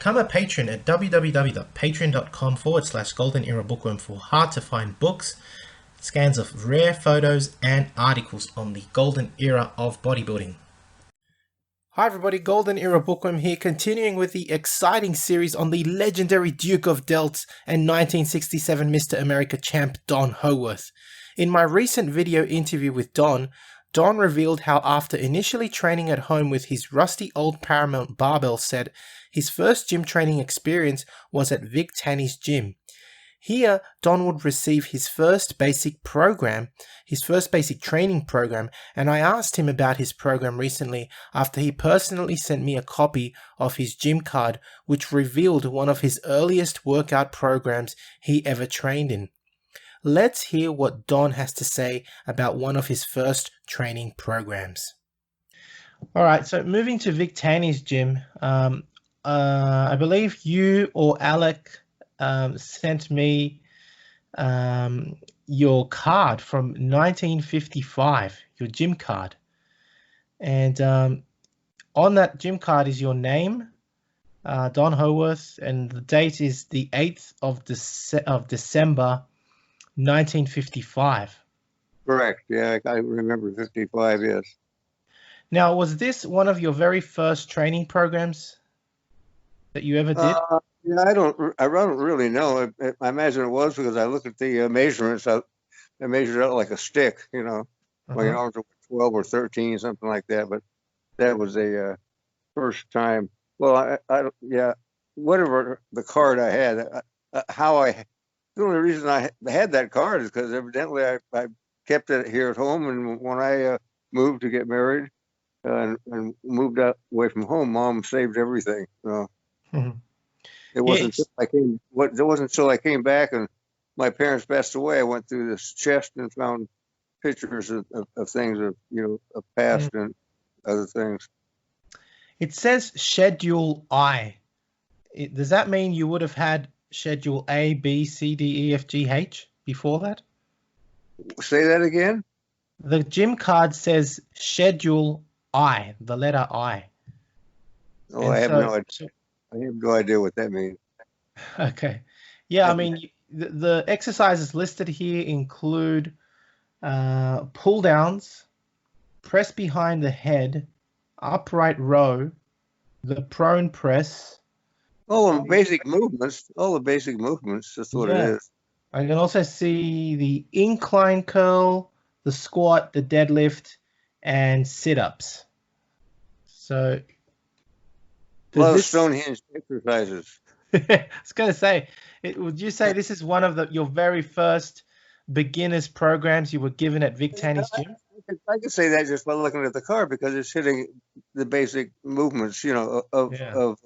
Become a patron at www.patreon.com/Golden Era Bookworm for hard to find books, scans of rare photos, and articles on the Golden Era of bodybuilding. Hi everybody, Golden Era Bookworm here, continuing with the exciting series on the legendary Duke of Delts and 1967 Mr. America champ Don Howorth. In my recent video interview with Don revealed how after initially training at home with his rusty old Paramount barbell set, his first gym training experience was at Vic Tanny's gym. Here, Don would receive his first basic training program, and I asked him about his program recently after he personally sent me a copy of his gym card, which revealed one of his earliest workout programs he ever trained in. Let's hear what Don has to say about one of his first training programs. All right, so moving to Vic Tanny's gym, I believe you or Alec sent me your card from 1955, your gym card. And on that gym card is your name, Don Howorth, and the date is the 8th of December, 1955. Correct. Yeah, I remember 55, yes. Now, was this one of your very first training programs that you ever did? Yeah, I don't really know. I imagine it was because I looked at the measurements. I measured out like a stick, you know, my arms were 12 or 13, something like that. But that was a first time. Well, yeah, whatever the card I had, the only reason I had that card is because evidently I kept it here at home, and when I moved to get married and moved out away from home, Mom saved everything. So it wasn't until I came back and my parents passed away, I went through this chest and found pictures of things of past and other things. It says Schedule I. Does that mean you would have had Schedule A, B, C, D, E, F, G, H before that? Say that again? The gym card says Schedule I, the letter I. Oh, I have no idea. I have no idea what that means. Okay. Yeah, I mean, the exercises listed here include pull downs, press behind the head, upright row, the prone press. Oh, basic movements. All the basic movements. That's what it is. I can also see the incline curl, the squat, the deadlift, and sit-ups. So, a lot of Stonehenge exercises. I was going to say, would you say this is one of your very first beginners programs you were given at Vic Tanny's gym? I can say that just by looking at the card because it's hitting the basic movements, of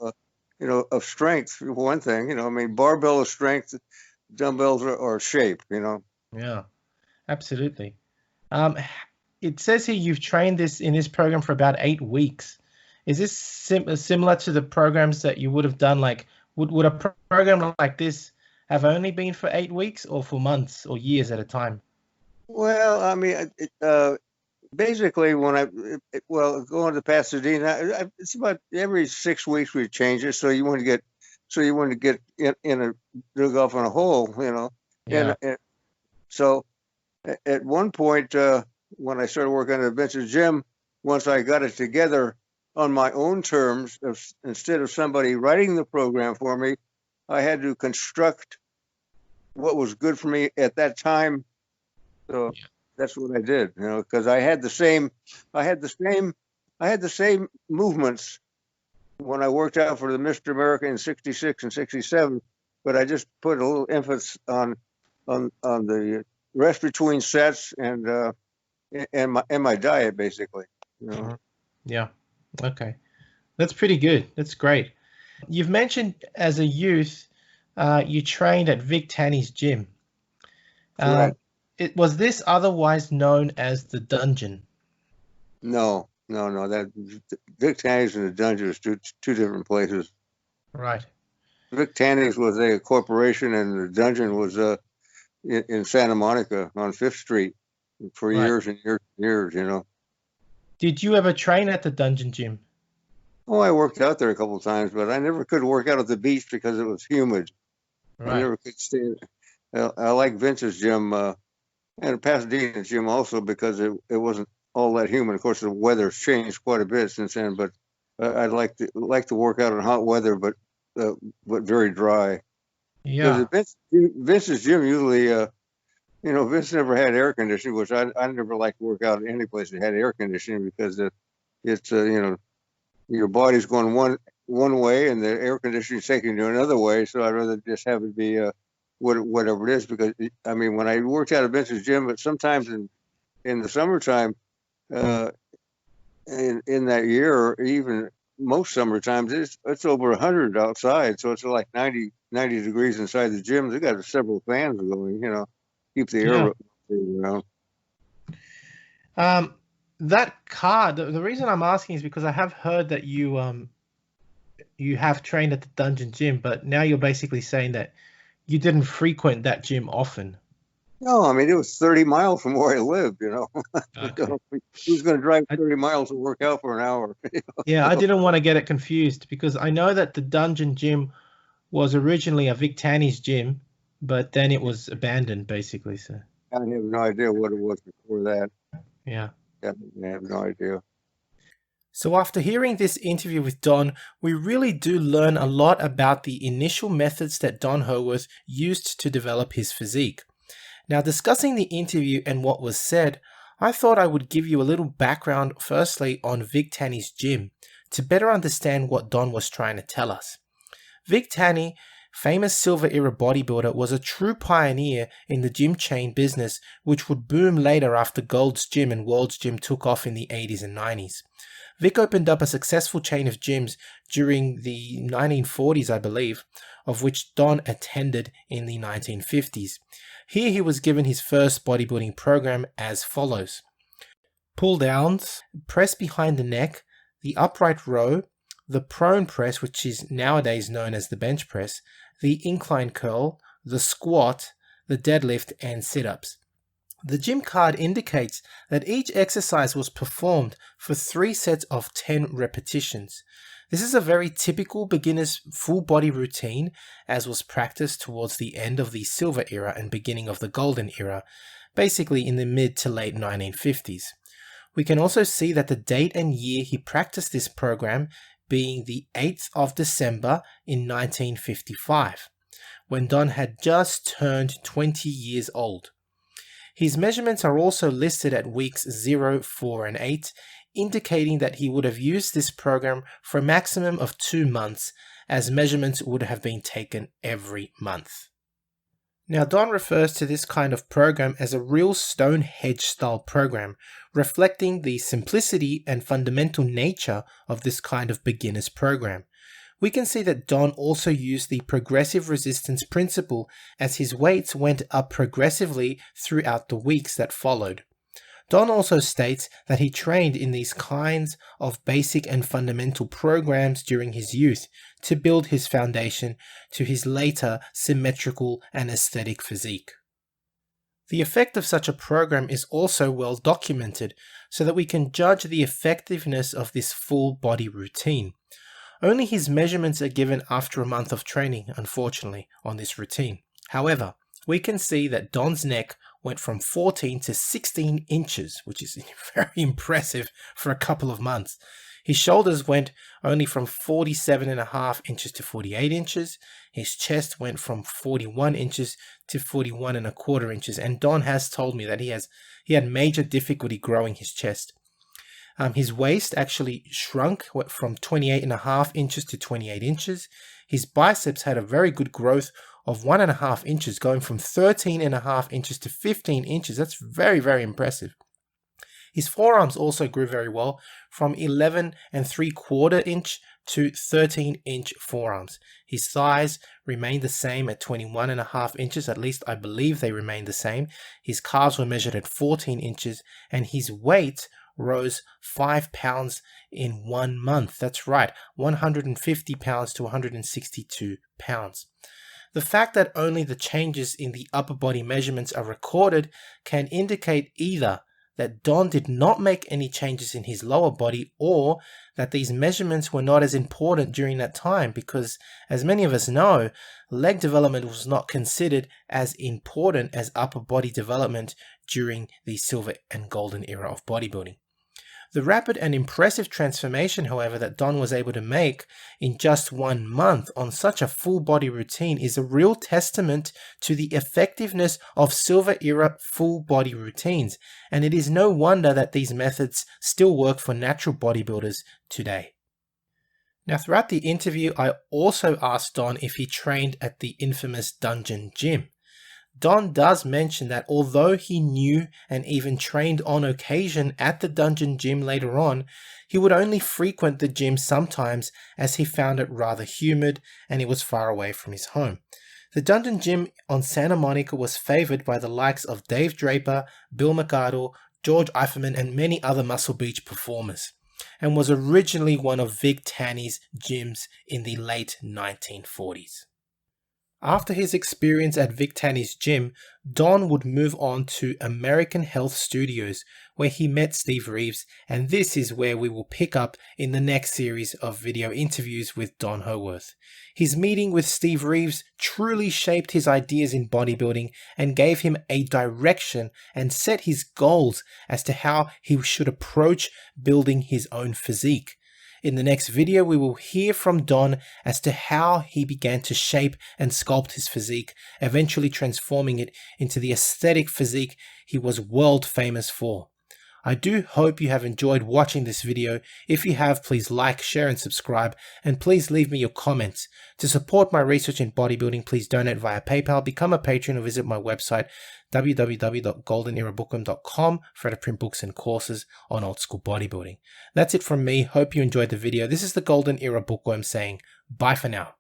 strength for one thing. I mean, barbell is strength, dumbbells are shape. Yeah, absolutely. It says here you've trained in this program for about 8 weeks. Is this similar to the programs that you would have done? Like, would a program like this have only been for 8 weeks, or for months or years at a time? Well, I mean, basically, when going to Pasadena, it's about every 6 weeks we change it. So you want to get dug off in a hole, Yeah. And so at one point, when I started working at Adventure Gym, once I got it together on my own terms, instead of somebody writing the program for me, I had to construct what was good for me at that time. So that's what I did, because I had the same movements when I worked out for the Mr. America in 66 and 67, but I just put a little emphasis on the rest between sets and my diet, basically. Yeah. Okay. That's pretty good. That's great. You've mentioned as a youth, you trained at Vic Tanny's gym. Was this otherwise known as the Dungeon? No. That Vic Tanny's and the Dungeon is two different places. Right. Vic Tanny's was a corporation, and the Dungeon was in Santa Monica on 5th Street for years and years and years. Did you ever train at the Dungeon gym? Oh, I worked out there a couple of times, but I never could work out at the beach because it was humid. I Right. never could stand. I like Vince's gym and Pasadena's gym also because it wasn't all that humid. Of course, the weather's changed quite a bit since then, but I'd like to work out in hot weather, but very dry. Because Yeah. Vince's gym usually, Vince never had air conditioning, which I never liked to work out in any place that had air conditioning because it's your body's going one way and the air conditioning is taking you another way. So I'd rather just have it be whatever it is. Because I mean, when I worked out at Vince's gym, but sometimes in the summertime, uh, in that year, or even most summer times, it's over 100 outside. So it's like 90 degrees inside the gym. They got several fans going, keep the Yeah. air around. That card, the reason I'm asking is because I have heard that you have trained at the Dungeon Gym, but now you're basically saying that you didn't frequent that gym often. No, I mean, it was 30 miles from where I lived. Okay. Who's going to drive I, 30 miles to work out for an hour? yeah, I didn't want to get it confused because I know that the Dungeon Gym was originally a Vic Tanny's gym, but then it was abandoned basically. So I have no idea what it was before that. yeah. Yeah, I have no idea. So after hearing this interview with Don, we really do learn a lot about the initial methods that Don Howorth used to develop his physique. Now, discussing the interview and what was said, I thought I would give you a little background firstly on Vic Tanny's gym to better understand what Don was trying to tell us. Vic Tanny, famous Silver Era bodybuilder, was a true pioneer in the gym chain business, which would boom later after Gold's Gym and World's Gym took off in the 80s and 90s. Vic opened up a successful chain of gyms during the 1940s, I believe, of which Don attended in the 1950s. Here he was given his first bodybuilding program as follows: pull downs, press behind the neck, the upright row, the prone press, which is nowadays known as the bench press, the incline curl, the squat, the deadlift, and sit-ups. The gym card indicates that each exercise was performed for 3 sets of 10 repetitions. This is a very typical beginner's full body routine as was practiced towards the end of the Silver Era and beginning of the Golden Era, basically in the mid to late 1950s. We can also see that the date and year he practiced this program being the 8th of December in 1955, when Don had just turned 20 years old. His measurements are also listed at weeks 0, 4, and 8, indicating that he would have used this program for a maximum of 2 months, as measurements would have been taken every month. Now, Don refers to this kind of program as a real Stonehenge style program, reflecting the simplicity and fundamental nature of this kind of beginner's program. We can see that Don also used the progressive resistance principle as his weights went up progressively throughout the weeks that followed. Don also states that he trained in these kinds of basic and fundamental programs during his youth to build his foundation to his later symmetrical and aesthetic physique. The effect of such a program is also well documented so that we can judge the effectiveness of this full body routine. Only his measurements are given after a month of training, unfortunately, on this routine. However, we can see that Don's neck went from 14 to 16 inches, which is very impressive for a couple of months. His shoulders went only from 47.5 inches to 48 inches. His chest went from 41 inches to 41.25 inches. And Don has told me that he had major difficulty growing his chest. His waist actually shrunk, went from 28.5 inches to 28 inches. His biceps had a very good growth of 1.5 inches, going from 13.5 inches to 15 inches. That's very, very impressive. His forearms also grew very well, from 11.75 inch to 13-inch forearms. His thighs remained the same at 21.5 inches, at least I believe they remained the same. His calves were measured at 14 inches, and his weight rose 5 pounds in 1 month. That's right, 150 pounds to 162 pounds. The fact that only the changes in the upper body measurements are recorded can indicate either that Don did not make any changes in his lower body, or that these measurements were not as important during that time because, as many of us know, leg development was not considered as important as upper body development during the silver and golden era of bodybuilding. The rapid and impressive transformation, however, that Don was able to make in just 1 month on such a full body routine is a real testament to the effectiveness of silver era full body routines, and it is no wonder that these methods still work for natural bodybuilders today. Now, throughout the interview, I also asked Don if he trained at the infamous Dungeon Gym. Don does mention that although he knew and even trained on occasion at the Dungeon Gym later on, he would only frequent the gym sometimes as he found it rather humid and it was far away from his home. The Dungeon Gym on Santa Monica was favored by the likes of Dave Draper, Bill McArdle, George Eiferman, and many other Muscle Beach performers, and was originally one of Vic Tanny's gyms in the late 1940s. After his experience at Vic Tanny's gym, Don would move on to American Health Studios, where he met Steve Reeves, and this is where we will pick up in the next series of video interviews with Don Howorth. His meeting with Steve Reeves truly shaped his ideas in bodybuilding and gave him a direction and set his goals as to how he should approach building his own physique. In the next video, we will hear from Don as to how he began to shape and sculpt his physique, eventually transforming it into the aesthetic physique he was world famous for. I do hope you have enjoyed watching this video. If you have, please like, share and subscribe, and please leave me your comments. To support my research in bodybuilding, please donate via PayPal, become a patron, or visit my website www.goldenerabookworm.com for to print books and courses on old school bodybuilding. That's it from me. Hope you enjoyed the video. This is the Golden Era Bookworm saying bye for now.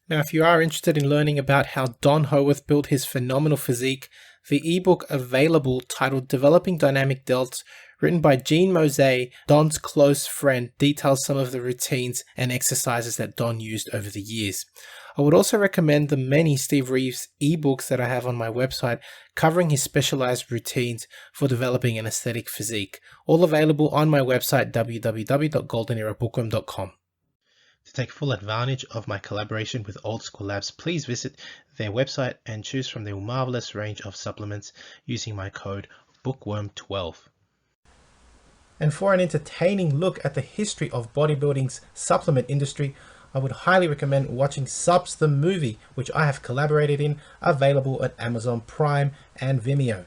Now, if you are interested in learning about how Don Howorth built his phenomenal physique, the ebook available titled Developing Dynamic Delts, written by Gene Mosé, Don's close friend, details some of the routines and exercises that Don used over the years. I would also recommend the many Steve Reeves ebooks that I have on my website covering his specialized routines for developing an aesthetic physique, all available on my website www.goldenerabookworm.com. To take full advantage of my collaboration with Old School Labs, please visit their website and choose from their marvelous range of supplements using my code BOOKWORM12. And for an entertaining look at the history of bodybuilding's supplement industry, I would highly recommend watching Subs the Movie, which I have collaborated in, available at Amazon Prime and Vimeo.